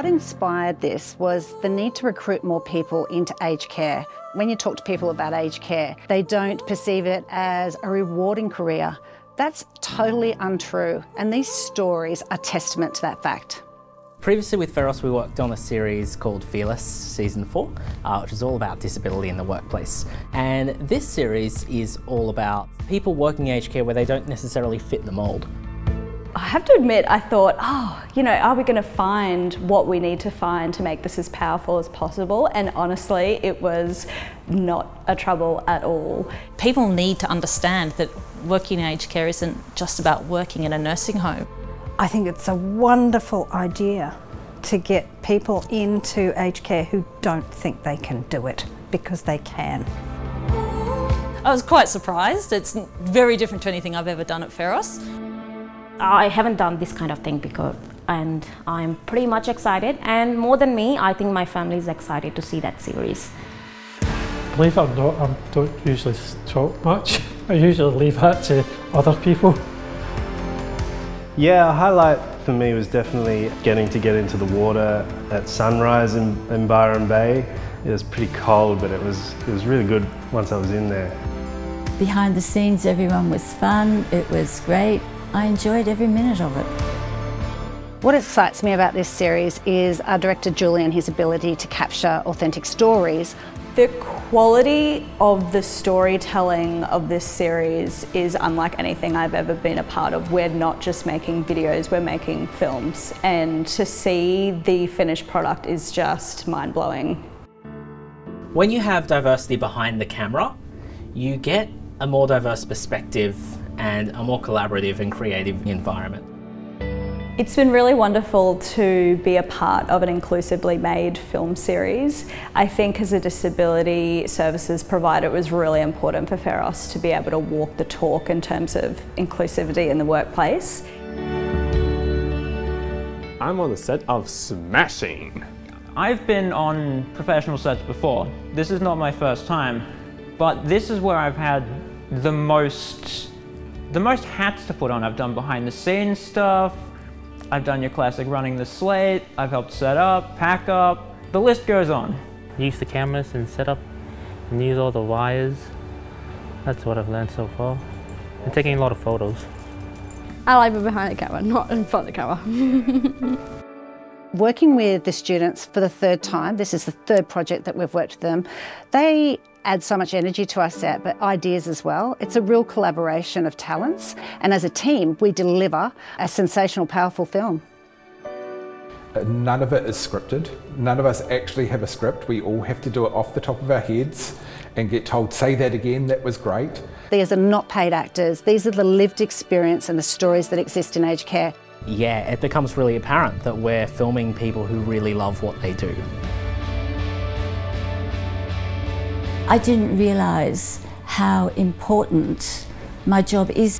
What inspired this was the need to recruit more people into aged care. When you talk to people about aged care, they don't perceive it as a rewarding career. That's totally untrue, and these stories are testament to that fact. Previously with Feros, we worked on a series called Fearless Season 4, which is all about disability in the workplace. And this series is all about people working in aged care where they don't necessarily fit the mould. I have to admit, I thought, are we going to find what we need to find to make this as powerful as possible? And honestly, it was not a trouble at all. People need to understand that working in aged care isn't just about working in a nursing home. I think it's a wonderful idea to get people into aged care who don't think they can do it, because they can. I was quite surprised. It's very different to anything I've ever done at Feros. I haven't done this kind of thing before, and I'm pretty much excited, and more than me, I think my family is excited to see that series. Believe it or not, I don't usually talk much. I usually leave that to other people. Yeah, a highlight for me was definitely getting to get into the water at sunrise in Byron Bay. It was pretty cold, but it was really good once I was in there. Behind the scenes, everyone was fun. It was great. I enjoyed every minute of it. What excites me about this series is our director Julie and his ability to capture authentic stories. The quality of the storytelling of this series is unlike anything I've ever been a part of. We're not just making videos, we're making films. And to see the finished product is just mind-blowing. When you have diversity behind the camera, you get a more diverse perspective and a more collaborative and creative environment. It's been really wonderful to be a part of an inclusively made film series. I think as a disability services provider, it was really important for Feros to be able to walk the talk in terms of inclusivity in the workplace. I'm on the set of Smashing. I've been on professional sets before. This is not my first time, but this is where I've had the most hats to put on. I've done behind the scenes stuff, I've done your classic running the slate, I've helped set up, pack up, the list goes on. Use the cameras and set up and use all the wires. That's what I've learned so far. And taking a lot of photos. I like being behind the camera, not in front of the camera. Working with the students for the third time, this is the third project that we've worked with them, they add so much energy to our set, but ideas as well. It's a real collaboration of talents, and as a team, we deliver a sensational, powerful film. None of it is scripted. None of us actually have a script. We all have to do it off the top of our heads and get told, say that again, that was great. These are not paid actors. These are the lived experience and the stories that exist in aged care. Yeah, it becomes really apparent that we're filming people who really love what they do. I didn't realise how important my job is.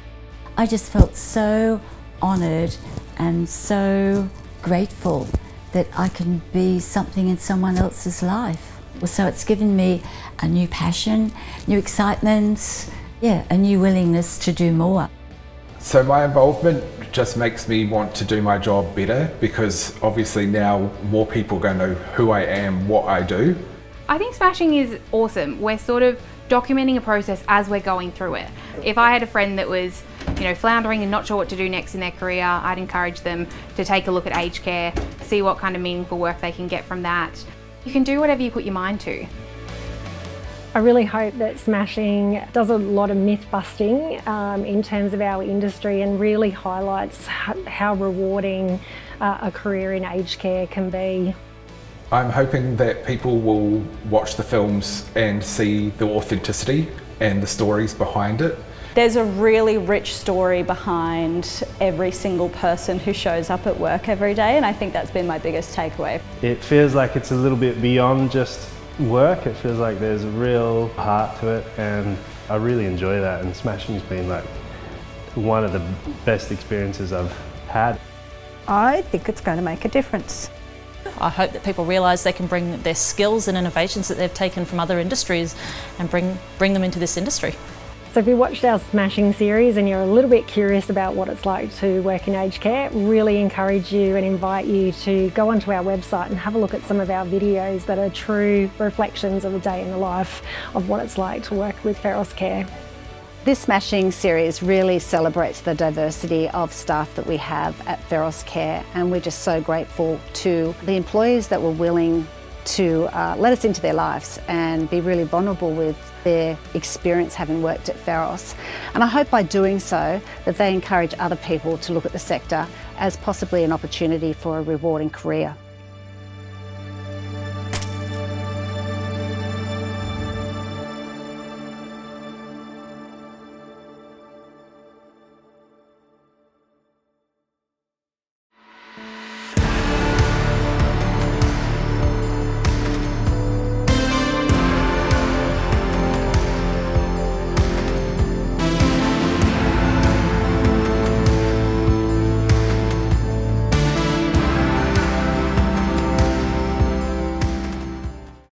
I just felt so honoured and so grateful that I can be something in someone else's life. So it's given me a new passion, new excitement, a new willingness to do more. So my involvement just makes me want to do my job better, because obviously now more people are going to know who I am, what I do. I think Smashing is awesome. We're sort of documenting a process as we're going through it. If I had a friend that was, floundering and not sure what to do next in their career, I'd encourage them to take a look at aged care, see what kind of meaningful work they can get from that. You can do whatever you put your mind to. I really hope that Smashing does a lot of myth busting in terms of our industry and really highlights how rewarding a career in aged care can be. I'm hoping that people will watch the films and see the authenticity and the stories behind it. There's a really rich story behind every single person who shows up at work every day, and I think that's been my biggest takeaway. It feels like it's a little bit beyond just work. It feels like there's a real heart to it, and I really enjoy that, and Smashing's been like one of the best experiences I've had. I think it's going to make a difference. I hope that people realise they can bring their skills and innovations that they've taken from other industries and bring them into this industry. So if you watched our Smashing series and you're a little bit curious about what it's like to work in aged care, really encourage you and invite you to go onto our website and have a look at some of our videos that are true reflections of a day in the life of what it's like to work with Pharos Care. This Smashing series really celebrates the diversity of staff that we have at Pharos Care, and we're just so grateful to the employees that were willing to let us into their lives and be really vulnerable with their experience having worked at Pharos. And I hope by doing so that they encourage other people to look at the sector as possibly an opportunity for a rewarding career.